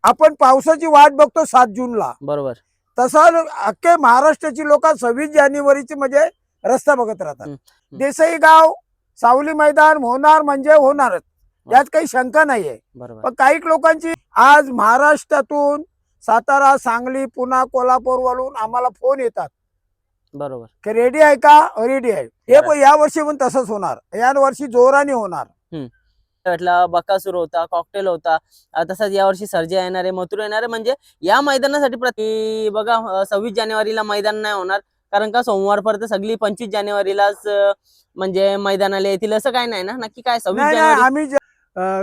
आपण पावसाची वाट बघतो 7 जूनला, बरोबर. तसं अख्खे महाराष्ट्राची लोक 26 जानेवारीची म्हणजे रस्ता बघत राहतात. देसाई गाव सावली मैदान होणार म्हणजे होणारच, यात काही शंका नाहीये. बरोबर. पण काही लोकांची आज महाराष्ट्रातून सातारा, सांगली, पुणा, कोल्हापूर वरून आम्हाला फोन येतात बरोबर. की रेडी आहे का? रेडी आहे. हे पण या वर्षी पण तसंच होणार, या वर्षी जोराने होणार. म्हटलं बकासूर होता, कॉकटेल होता, तसंच यावर्षी सर्जा येणार आहे, मथुर येणार आहे. म्हणजे या मैदानासाठी बघा 26 जानेवारीला मैदान नाही होणार, कारण का सोमवारपर्यंत सगळी 25 जानेवारीलाच म्हणजे मैदानाला येतील असं काय नाही ना. नक्की काय 26 नाही जानेवारी? आम्ही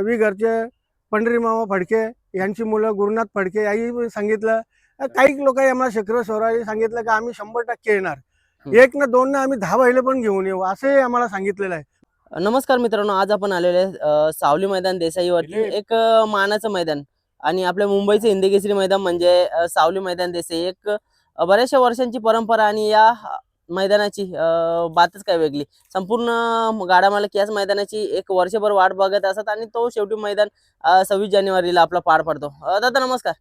विघरचे पंढरी मामा फडके यांची मुलं गुरुनाथ फडके याही सांगितलं. काही लोक आम्हाला शेखर सोराई सांगितलं की आम्ही 100% येणार, 1 ना 2 ना आम्ही 10 बैल पण घेऊन येऊ असे आम्हाला सांगितलेलं आहे. नमस्कार मित्रांनो, आज आपण आलेले आहे सावली मैदान देसाईवरती, एक मानाचं मैदान आणि आपल्या मुंबईचं हिंदकेसरी मैदान म्हणजे सावली मैदान देसाई. एक बऱ्याचशा वर्षांची परंपरा आणि या मैदानाची बातच काय वेगळी. संपूर्ण गाडा मालक याच मैदानाची एक वर्षभर वाट बघत असतात आणि तो शेवटी मैदान 26 जानेवारीला आपला पार पडतो. दादा नमस्कार.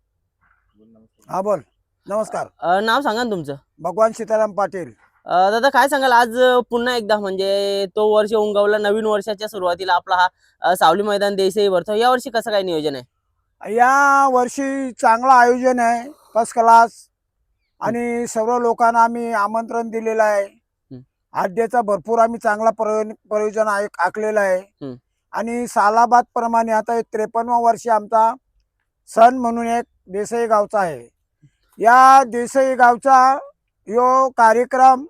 हा बोल. नमस्कार. नाव सांगा ना तुमचं? भगवान सीताराम पाटील. दादा काय सांगाल, आज पुन्हा एकदा म्हणजे तो वर्ष उंगवला, नवीन वर्षाच्या सुरुवातीला आपला हा सावली मैदान देसाई भरतो. या वर्षी कसं काय नियोजन आहे? या वर्षी चांगलं आयोजन आहे, फर्स्ट क्लास. आणि सर्व लोकांना आम्ही आमंत्रण दिलेलं आहे. आड्याचा भरपूर आम्ही चांगला प्रयोजन आखलेला आहे. आणि सालाबाद प्रमाणे आता 53वा वर्षी आमचा सण म्हणून एक देसाई गावचा आहे. या देसाई गावचा यो कार्यक्रम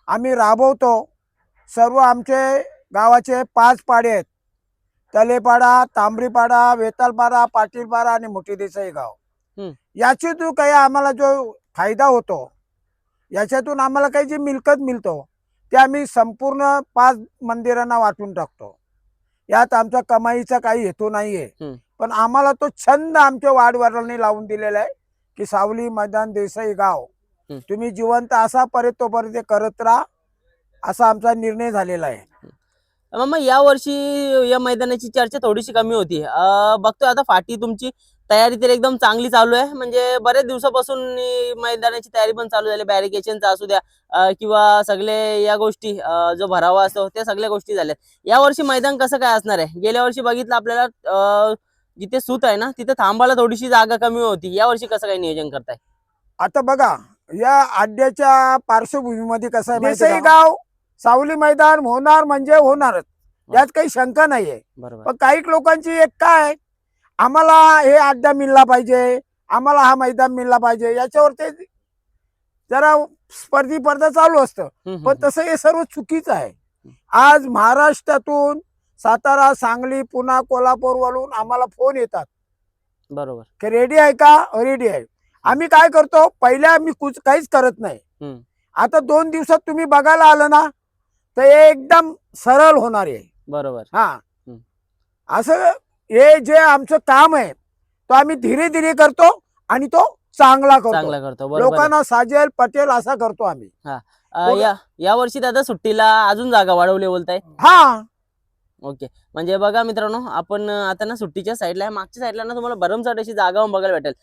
आम्ही राबवतो. सर्व आमचे गावाचे 5 पाडे आहेत, तलेपाडा, तांबरीपाडा, वेतालपाडा, पाटीलपाडा आणि मोठी देसाई गाव. याच्यातून काही आम्हाला जो फायदा होतो, याच्यातून आम्हाला काही जी मिळकत मिळतो ते आम्ही संपूर्ण 5 मंदिरांना वाटून टाकतो. यात आमचा कमाईचा काही हेतू नाहीये, पण आम्हाला तो छंद आमच्या वाडवडिलांनी लावून दिलेला आहे की सावली मैदान देसाई गाव तुम्ही जिवंत असा तोपर्यंत करत राहा, असा आमचा निर्णय झालेला आहे. मग या वर्षी या मैदानाची चर्चा थोडीशी कमी होती. बघतोय आता फाटी तुमची तयारी तर एकदम चांगली चालू आहे. म्हणजे बरेच दिवसापासून मैदानाची तयारी पण चालू झाली, बॅरिकेशनचा असू द्या किंवा सगळे या गोष्टी जो भरावा असतो त्या सगळ्या गोष्टी झाल्या. या वर्षी मैदान कसं काय असणार आहे? गेल्या वर्षी बघितलं आपल्याला जिथे सूत आहे ना तिथे थांबायला थोडीशी जागा कमी होती. या वर्षी कसं काय नियोजन करताय? आता बघा, या आड्याच्या पार्श्वभूमीमध्ये कसं आहे, देसाई गाव सावली मैदान होणार म्हणजे होणारच, यात काही शंका नाहीये. पण काही लोकांची एक काय, आम्हाला हे अड्डा मिळला पाहिजे, आम्हाला हा मैदान मिळला पाहिजे, याच्यावर ते जरा स्पर्धा चालू असतं. पण तसं हे सर्व चुकीचं आहे. आज महाराष्ट्रातून सातारा, सांगली, पुणा, कोल्हापूर वरून आम्हाला फोन येतात बरोबर की रेडी आहे का? रेडी आहे. आम्ही काय करतो, पहिल्या आम्ही काहीच करत नाही. आता 2 दिवसात तुम्ही बघायला आलं ना तर एकदम सरळ होणार आहे. बरोबर. हा, असं हे जे आमचं काम आहे तो आम्ही धीरे धीरे करतो आणि तो चांगला करतो. लोकांना साजेल पटेल असा करतो आम्ही. या वर्षी दादा सुट्टीला अजून जागा वाढवली बोलताय? हा, ओके. म्हणजे बघा मित्रांनो, आपण आता ना सुट्टीच्या साईडला आहे, मागच्या साईडला ना तुम्हाला भरमसाठ अशी जागा बघायला भेटेल.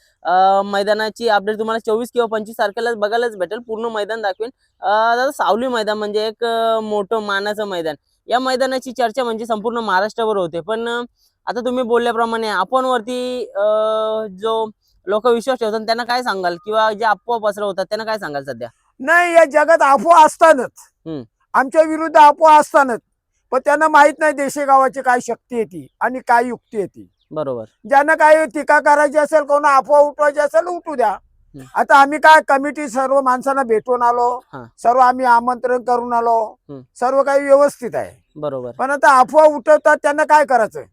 मैदानाची अपडेट तुम्हाला 24 किंवा 25 तारखेला बघायलाच भेटेल. पूर्ण मैदान दाखवेन. दादा सावली मैदान म्हणजे एक मोठं मानाचं मैदान. या मैदानाची चर्चा म्हणजे संपूर्ण महाराष्ट्रावर होते. पण आता तुम्ही बोलल्याप्रमाणे आपण वरती जो लोक विश्वास ठेवतात त्यांना काय सांगाल, किंवा जे अफवा पसरवतात त्यांना काय सांगाल सध्या? नाही, या जगात अफवा असतानच, आमच्या विरुद्ध अफवा असतानच, पण त्यांना माहित नाही देशे गावाची काय शक्ती येते आणि काय युक्ती येते. बरोबर. ज्यांना काय टीका करायची असेल, कोणा अफवा उठवायची असेल उठू द्या. आता आम्ही काय कमिटी सर्व माणसांना भेटून आलो, सर्व आम्ही आमंत्रण करून आलो, सर्व काही व्यवस्थित आहे. बरोबर. पण आता अफवा उठवतात त्यांना काय करायचं?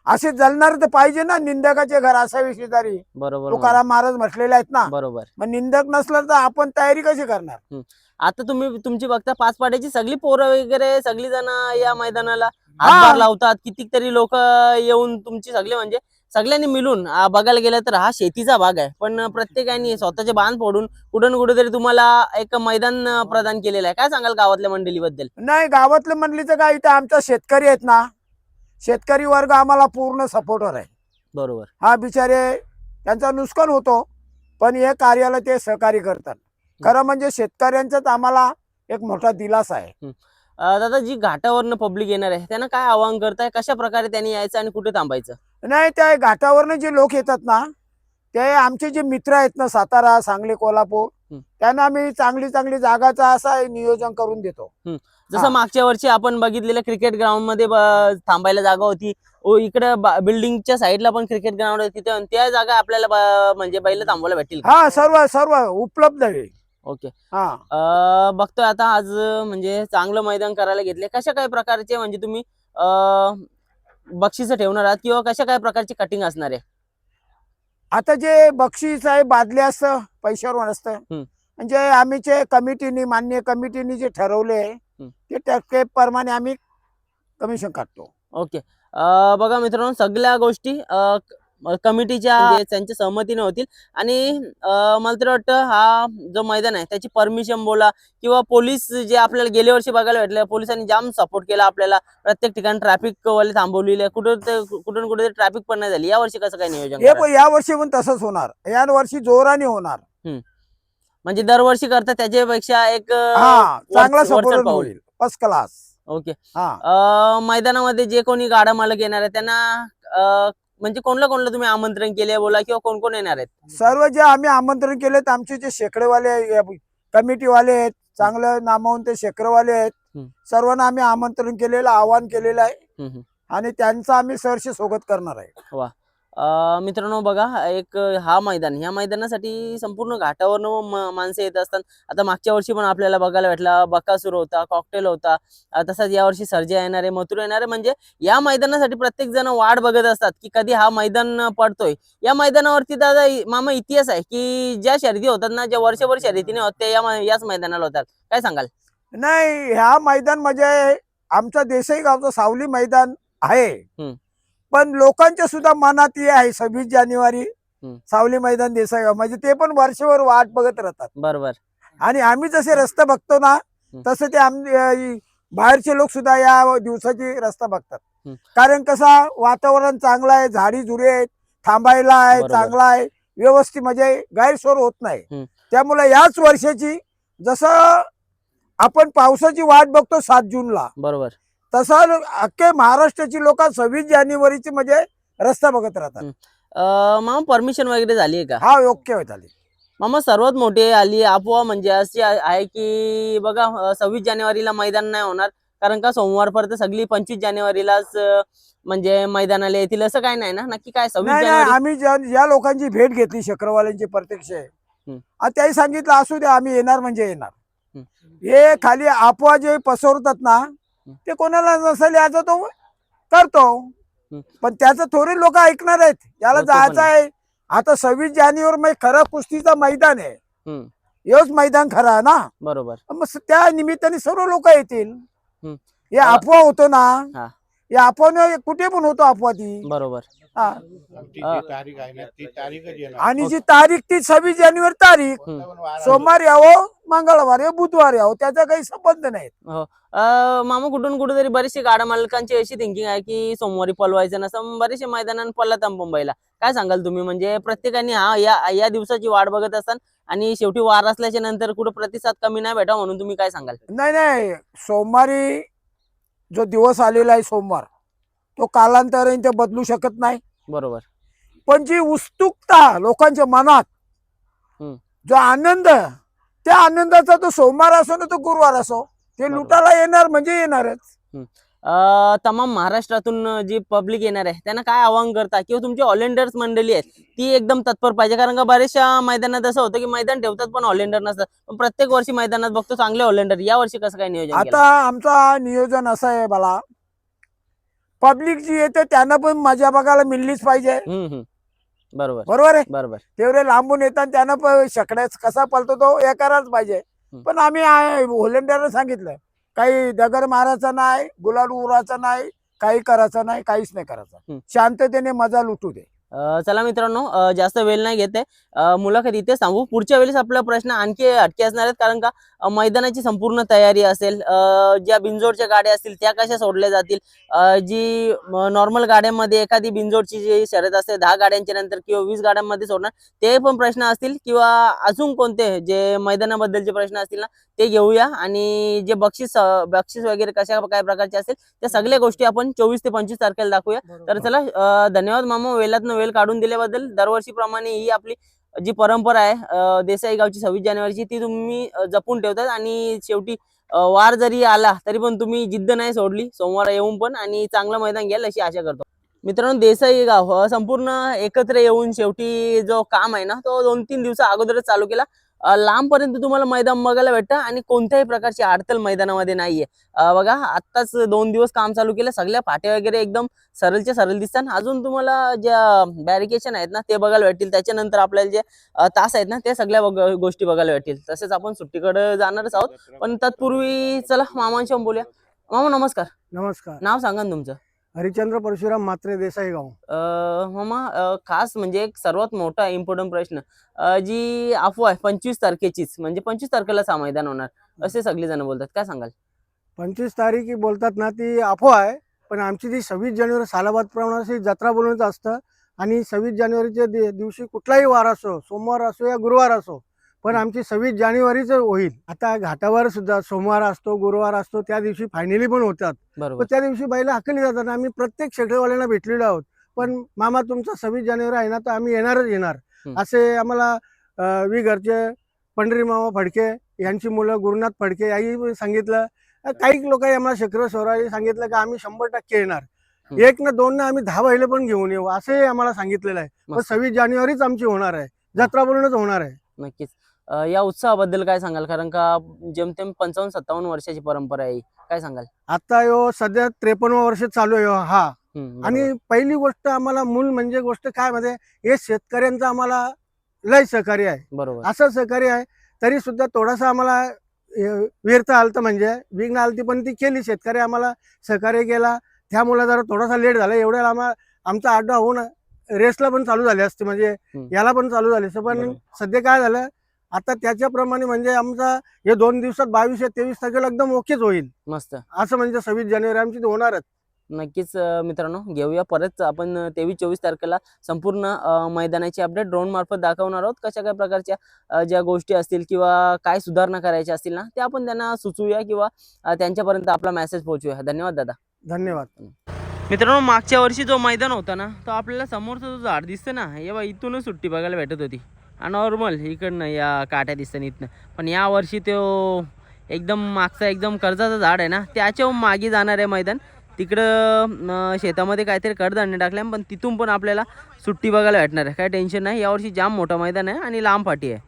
असे जलणार तर पाहिजे ना, निंदकाचे घर असावे शेजारी. बरोबर. तुकाराम महाराज म्हटलेले आहेत ना. बरोबर. मग निंदक नसलं तर आपण तयारी कशी करणार? आता तुमची बघता 5 पाड्याची सगळी पोरं वगैरे सगळी जण या मैदानाला हातभार लावतात. कितीतरी लोक येऊन तुमची सगळे म्हणजे सगळ्यांनी मिळून बघायला गेलं तर हा शेतीचा भाग आहे, पण प्रत्येकाने स्वतःचे बांध फोडून कुठेतरी तुम्हाला एक मैदान प्रदान केलेलं आहे. काय सांगाल गावातल्या मंडळीबद्दल? नाही, गावातल्या मंडळीचं काय, इथं आमचा शेतकरी आहेत ना, शेतकरी वर्ग आम्हाला पूर्ण सपोर्टर आहे. बरोबर. हा, बिचारे त्यांचा नुकसान होतो, पण हे कार्याला ते सहकार्य करतात. खरं म्हणजे शेतकऱ्यांचाच आम्हाला एक मोठा दिलासा आहे. दादा, जी घाटावरनं पब्लिक येणार आहे त्यांना काय आवाहन करताय, कशा प्रकारे त्यांनी यायचं आणि कुठे थांबायचं? नाही, त्या घाटावरनं जे लोक येतात ना, ते आमचे जे मित्र आहेत ना, सातारा, सांगली, कोल्हापूर, त्यांना आम्ही चांगली चांगली जागाचा असा नियोजन करून देतो. जसं हा. मागच्या वर्षी आपण बघितलेलं क्रिकेट ग्राउंड मध्ये थांबायला जागा होती. इकडे बिल्डिंगच्या साईडला पण क्रिकेट ग्राउंड आहे, तिथे त्या जागा आपल्याला म्हणजे बैल थांबवायला भेटतील का? हा, सर्व सर्व उपलब्ध आहे. ओके. हा. बघतोय आता आज म्हणजे चांगलं मैदान करायला घेतले. कशा काय प्रकारचे म्हणजे तुम्ही बक्षीस ठेवणार आहात किंवा कशा काय प्रकारची कटिंग असणार आहे? आता जे बक्षीस आहे बादली असतं, पैशावर असतं. म्हणजे आम्हीचे कमिटीने, मान्य कमिटीने जे ठरवले ते टक्केप्रमाणे आम्ही कमिशन काढतो. ओके. बघा मित्रांनो, सगळ्या गोष्टी कमिटीच्या म्हणजे त्यांच्या सहमतीने होतील. आणि मला तर वाटतं हा जो मैदान आहे त्याची परमिशन बोला किंवा पोलीस जे आपल्याला गेल्या वर्षी बघायला भेटले, पोलिसांनी जाम सपोर्ट केला आपल्याला. प्रत्येक ठिकाणी ट्रॅफिक वाले थांबवलेले, कुठून कुठे ट्रॅफिक पण नाही झाली. या वर्षी कसं काय नियोजन कराल? या वर्षी पण तसंच होणार, या वर्षी जोराने होणार. म्हणजे दरवर्षी करता त्याच्यापेक्षा एक चांगला सपोर्ट होईल, फर्स्ट क्लास. ओके. मैदानामध्ये जे कोणी गाडा मालक येणार आहे त्यांना म्हणजे कोणला तुम्ही आमंत्रण केले बोला, किंवा कोण कोण येणार आहेत? सर्व जे आम्ही आमंत्रण केलेत, आमचे जे शेकडेवाले कमिटीवाले आहेत, चांगलं नामवंत शेकडेवाले आहेत, सर्वांना आम्ही आमंत्रण केलेलं, आवाहन केलेलं आहे आणि त्यांचं आम्ही सहर्ष स्वागत करणार आहे. वा. मित्रांनो बघा, एक ह्या मैदानासाठी संपूर्ण घाटावरनं माणसं येत असतात. आता मागच्या वर्षी पण आपल्याला बघायला भेटला, बकासूर होता, कॉकटेल होता, तसाच यावर्षी सर्जा येणारे, मथुर येणारे. म्हणजे या मैदानासाठी प्रत्येक जण वाट बघत असतात की कधी हा मैदान पडतोय. या मैदानावरती दादा मामा इतिहास आहे की ज्या शर्यती होतात ना, ज्या वर्षभर शर्यतीने होत त्या याच मैदानाला होतात, काय सांगाल? नाही, ह्या मैदान म्हणजे आमचा देसाई गावचं सावली मैदान आहे, पण लोकांच्या सुद्धा मनात हे आहे 26 जानेवारी सावली मैदान देसाई, म्हणजे ते पण वर्षभर वाट बघत राहतात. बरोबर. आणि आम्ही जसे रस्ते बघतो ना, तसे ते बाहेरचे लोक सुद्धा या दिवसाची रस्ता बघतात. कारण कसा वातावरण चांगलं आहे, झाडी झुडे आहेत, थांबायला आहे, चांगला आहे, व्यवस्थित, म्हणजे गैरसोय होत नाही. त्यामुळे याच वर्षाची जसं आपण पावसाची वाट बघतो 7 जूनला, बरोबर, तसं अख्खे महाराष्ट्राची लोक 26 जानेवारीची म्हणजे रस्ता बघत राहतात. मामा परमिशन वगैरे झाली आहे का? हा, योग्य झाली मामा. सर्वात मोठी आली अफवा म्हणजे अशी आहे की बघा, 26 जानेवारीला मैदान नाही होणार, कारण का सोमवारपर्यंत सगळी 25 जानेवारीलाच म्हणजे मैदानाला येतील, असं काय नाही ना? नक्की काय 26 जानेवारी? आम्ही ज्या लोकांची भेट घेतली, शेकरवाल्यांची प्रत्यक्ष, त्याही सांगितलं असू द्या, आम्ही येणार म्हणजे येणार. हे खाली अफवा जे पसरवतात ना, ते कोणाला नसेल याचा तो करतो, पण त्याचं थोडे लोक ऐकणार आहेत. याला जायचं आहे. आता 26 जानेवारी मध्ये खरं कुस्तीचं मैदान आहे, हेच मैदान खरं आहे ना. बरोबर. मग त्या निमित्ताने सर्व लोक येतील. हे अफवा होतो ना, या अफवाने कुठे पण होतो अफवा ती. बरोबर. आणि जी तारीख ती 26 जानेवारी तारीख, सोमवार यावं, मंगळवार यावं, बुधवार यावं, त्याचा काही संबंध नाही. मामा, कुठून कुठेतरी बरेचसे गाडा मालकांची अशी थिंकिंग आहे की सोमवारी पलवायचं नसतं, बरेचसे मैदानात पलतात मुंबईला. काय सांगाल तुम्ही? म्हणजे प्रत्येकाने या दिवसाची वाट बघत असतात आणि शेवटी वार असल्याच्या नंतर कुठे प्रतिसाद कमी नाही भेटा, म्हणून तुम्ही काय सांगाल? नाही, सोमवारी जो दिवस आलेला आहे सोमवार, तो कालांतराने ते बदलू शकत नाही. बरोबर. पण जी उत्सुकता लोकांच्या मनात, जो आनंद, त्या आनंदाचा तो सोमवार असो ना तो गुरुवार असो, ते लुटायला येणार म्हणजे येणारच. तमाम महाराष्ट्रातून जी पब्लिक येणार आहे त्यांना काय आवाहन करता, किंवा तुमची ऑलेंडर्स मंडळी आहेत ती एकदम तत्पर पाहिजे? कारण का बरेचशा मैदानात असं होतं की मैदान ठेवतात पण ऑलेंडर नसतात, पण प्रत्येक वर्षी मैदानात बघतो चांगले ऑलेंडर. या वर्षी कसं काय नियोजन? आता आमचा नियोजन असं आहे, मला पब्लिक जी येते त्यांना पण मजा बघायला मिळलीच पाहिजे. बरोबर आहे. बरोबर. तेवढे लांबून येतात त्यांना पण शकड्याच कसा पळतो तो हे करायलाच पाहिजे. पण आम्ही होलेंडरला सांगितलं, काही दगड मारायचा नाही, गुलाल उरायचा नाही, काही करायचं नाही, काहीच नाही करायचं, शांततेने मजा लुटू दे. चला मित्रांनो, जास्त वेळ नाही घेते, मुलाखत इथे सांगू. पुढच्या वेळेस आपला प्रश्न आणखी हटके असणार आहेत, कारण का मैदानाची संपूर्ण तयारी असेल, ज्या बिनजोडच्या गाड्या असतील त्या कशा सोडल्या जातील, जी नॉर्मल गाड्यांमध्ये एखादी बिनजोडची जी शर्यत असते 10 गाड्यांच्या नंतर किंवा 20 गाड्यांमध्ये सोडणार, ते पण प्रश्न असतील किंवा अजून कोणते जे मैदानाबद्दलचे प्रश्न असतील ना ते घेऊया. आणि जे बक्षीस वगैरे कशा काय प्रकारचे असेल त्या सगळ्या गोष्टी आपण 24 ते 25 तारखेला दाखवूया. तर चला, धन्यवाद मामा, वेळातनं वेळ काढून दिल्याबद्दल. दरवर्षीप्रमाणे ही आपली जी परंपरा आहे, देसाई गावची 26 जानेवारीची, ती तुम्ही जपून ठेवतात. आणि शेवटी वार जरी आला तरी पण तुम्ही जिद्द नाही सोडली, सोमवार येऊन पण, आणि चांगलं मैदान घ्याल अशी आशा करतो. मित्रांनो, देसाई गाव संपूर्ण एकत्र येऊन शेवटी जो काम आहे ना तो 2-3 दिवसा अगोदरच चालू केला. लांबपर्यंत तुम्हाला मैदान बघायला भेटतं आणि कोणत्याही प्रकारची अडचण मैदानामध्ये नाहीये. बघा, आत्ताच 2 दिवस काम चालू केलं, सगळ्या फाट्या वगैरे एकदम सरळच्या सरळ दिसतात. अजून तुम्हाला ज्या बॅरिकेशन आहेत ना ते बघायला भेटतील. त्याच्यानंतर आपल्याला जे तास आहेत ना ते सगळ्या गोष्टी बघायला भेटतील. तसेच आपण सुट्टीकडे जाणारच आहोत, पण तत्पूर्वी चला मामांशी बोलूया. मामा नमस्कार. नमस्कार. नाव सांगा ना तुमचं. हरिचंद्र परशुराम म्हात्रे, देसाई गाव. मामा, खास म्हणजे एक सर्वात मोठा इम्पॉर्टंट प्रश्न, जी अफवा आहे 25 तारखेचीच, म्हणजे 25 तारखेलाच हा मैदान होणार असे सगळे जण बोलतात, काय सांगाल? 25 तारीख बोलतात ना ती अफवा आहे, पण आमची ती 26 जानेवारी सालाबाद प्रमाणे जत्रा बोलवत असतं. आणि 26 जानेवारीच्या दिवशी कुठलाही वार असो, सोमवार असो या गुरुवार असो, पण आमची 26 जानेवारीच होईल. आता घाटावर सुद्धा सोमवार असतो, गुरुवार असतो, त्या दिवशी फायनली पण होतात. बरोबर. पण त्या दिवशी बैल हाकली जातात. आम्ही प्रत्येक क्षेत्रवाल्यांना भेटलेलो आहोत. पण मामा तुमचा 26 जानेवारी आहे ना, तर आम्ही येणारच येणार, असे आम्हाला वी घरचे पंढरी मामा फडके यांची मुलं गुरुनाथ फडके याही सांगितलं. काही लोक आम्हाला शेखर स्वराही सांगितलं की आम्ही 100% येणार. 1 ना 2 ना आम्ही 10 बैल पण घेऊन येऊ असे आम्हाला सांगितलेलं आहे. पण 26 जानेवारीच आमची होणार आहे, जत्रा बोलूनच होणार आहे. नक्कीच. या उत्सवाबद्दल काय सांगाल, कारण का जेमतेम 55-57 वर्षाची परंपरा आहे, काय सांगाल? आता यो सध्या 53 वर्ष चालू आहे हा. बरोबर. आणि पहिली गोष्ट आम्हाला मूल म्हणजे गोष्ट काय मध्ये हे शेतकऱ्यांचं आम्हाला लय सहकार्य आहे. बरोबर. असं सहकार्य आहे तरी सुद्धा थोडासा आम्हाला व्यर्थ आलतं, म्हणजे विघ्न आलती, पण ती केली. शेतकरी आम्हाला सहकार्य केला, त्यामुळे जरा थोडासा लेट झाला. एवढ्या आमचा अड्डा होऊन रेसला पण चालू झाले असते, म्हणजे याला पण चालू झाले असते. पण सध्या काय झालं आता त्याच्याप्रमाणे म्हणजे आमचा हे 2 दिवसात 22-23 तारखेला एकदम ओकेच होईल. मस्त. असं म्हणजे 26 जानेवारी आमची ती होणारच. नक्कीच. मित्रांनो, घेऊया परत आपण 23-24 तारखेला संपूर्ण मैदानाची अपडेट ड्रोन मार्फत दाखवणार आहोत. कशा काय प्रकारच्या ज्या गोष्टी असतील किंवा काय सुधारणा करायच्या असतील ना ते आपण त्यांना सुचवूया किंवा त्यांच्यापर्यंत आपला मेसेज पोहोचूया. धन्यवाद दादा. धन्यवाद. मित्रांनो, मागच्या वर्षी जो मैदान होता ना तो आपल्याला समोरचा जो झाड दिसतं ना हे बघा, इथूनच सुट्टी बघायला भेटत होती. नॉर्मल इकडनं या काट्या दिसतं इथनं. पण या वर्षी तो एकदम मागचा एकदम कर्जाचं झाड आहे ना त्याच्या मागे जाणार आहे मैदान. तिकडं शेतामध्ये काहीतरी कडधान्य टाकल्या, पण तिथून पण आपल्याला सुट्टी बघायला भेटणार आहे. काय टेन्शन नाही, यावर्षी जाम मोठं मैदान आहे आणि लांब फाटी आहे.